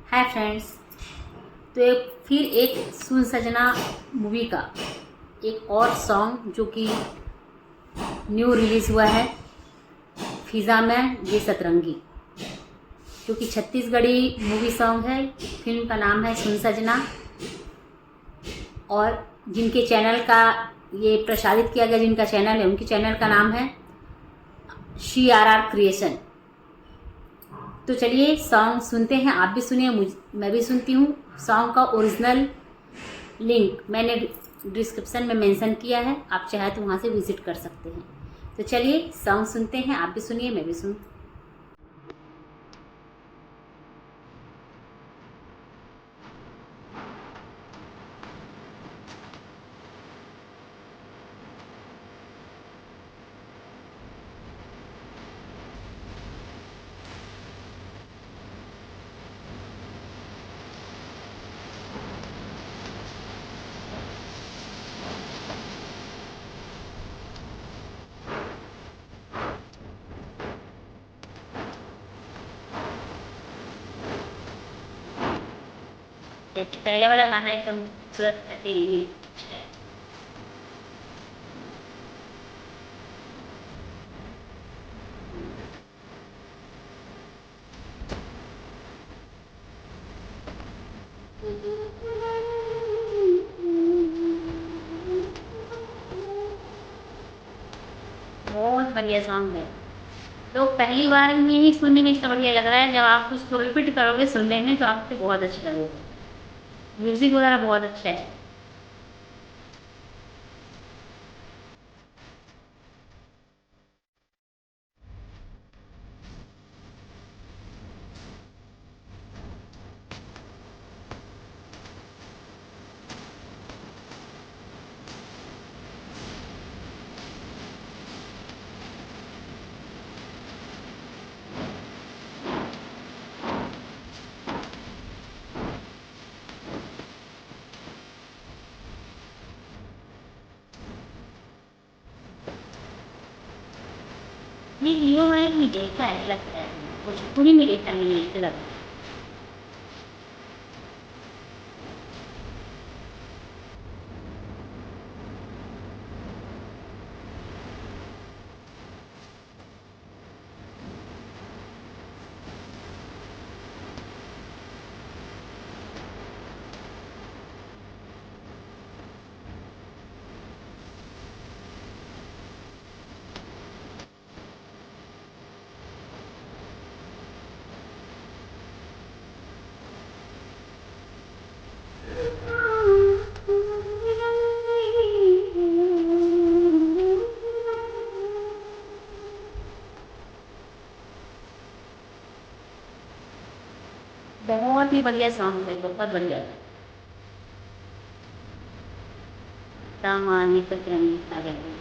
Hi friends. तो फिर एक सुन सजना मूवी का एक और सॉन्ग जो कि न्यू रिलीज़ हुआ है, फिज़ा में ये सतरंगी, जो कि छत्तीसगढ़ी मूवी सॉन्ग है। फिल्म का नाम है सुन सजना, और जिनके चैनल का ये प्रसारित किया गया, जिनका चैनल है, उनके चैनल का नाम है CRR क्रिएशन। तो चलिए सॉन्ग सुनते हैं, आप भी सुनिए, मैं भी सुनती हूँ। सॉन्ग का ओरिजिनल लिंक मैंने डिस्क्रिप्शन में मेंशन किया है, आप चाहे तो वहाँ से विजिट कर सकते हैं। तो चलिए सॉन्ग सुनते हैं, आप भी सुनिए, मैं भी सुन। पहले वाला गाना एकदम खूबसूरत है। बहुत बढ़िया सॉन्ग है। तो पहली बार में ही सुनने में इतना बढ़िया लग रहा है, जब आप उसको रिपीट करोगे सुनने में तो आपको बहुत अच्छा लगेगा। म्यूजिक वगैरह बहुत अच्छा है। ये हीरो मैंने भी देखा है, लगता है भोजपुरी में देखा नहीं है लगा। बहुत ही बढ़िया सॉन्ग है, बहुत बढ़िया। सामान्य सतरंगी सागर।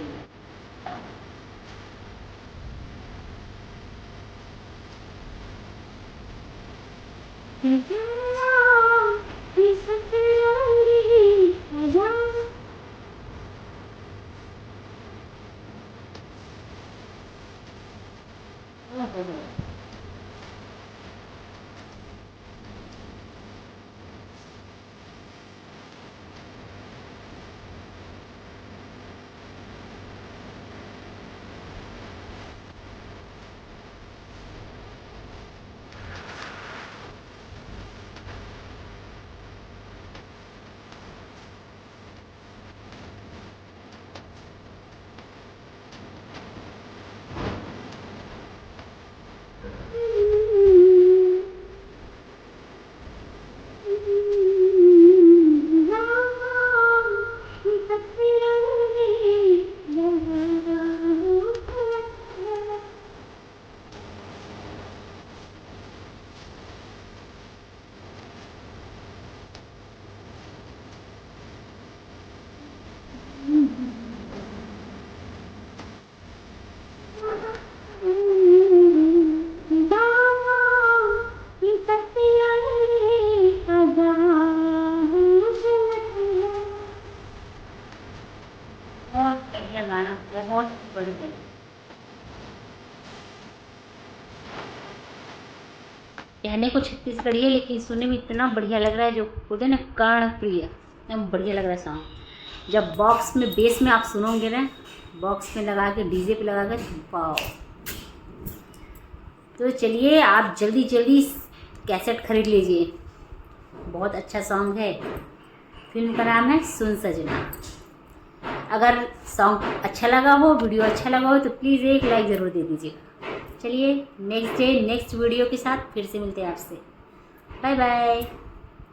को छत्तीसगढ़ी है, लेकिन सुनने में इतना बढ़िया लग रहा है, जो बोलते हैं ना कर्ण प्रिय, एकदम बढ़िया लग रहा है सॉन्ग। जब बॉक्स में बेस में आप सुनोगे ना, बॉक्स में लगा के डीजे पे लगा के, वाओ। तो चलिए आप जल्दी जल्दी कैसेट खरीद लीजिए, बहुत अच्छा सॉन्ग है। फिल्म का नाम है सुन सजना। अगर सॉन्ग अच्छा लगा हो, वीडियो अच्छा लगा हो, तो प्लीज़ एक लाइक ज़रूर दे दीजिएगा। चलिए नेक्स्ट डे नेक्स्ट वीडियो के साथ फिर से मिलते हैं आपसे। Bye bye.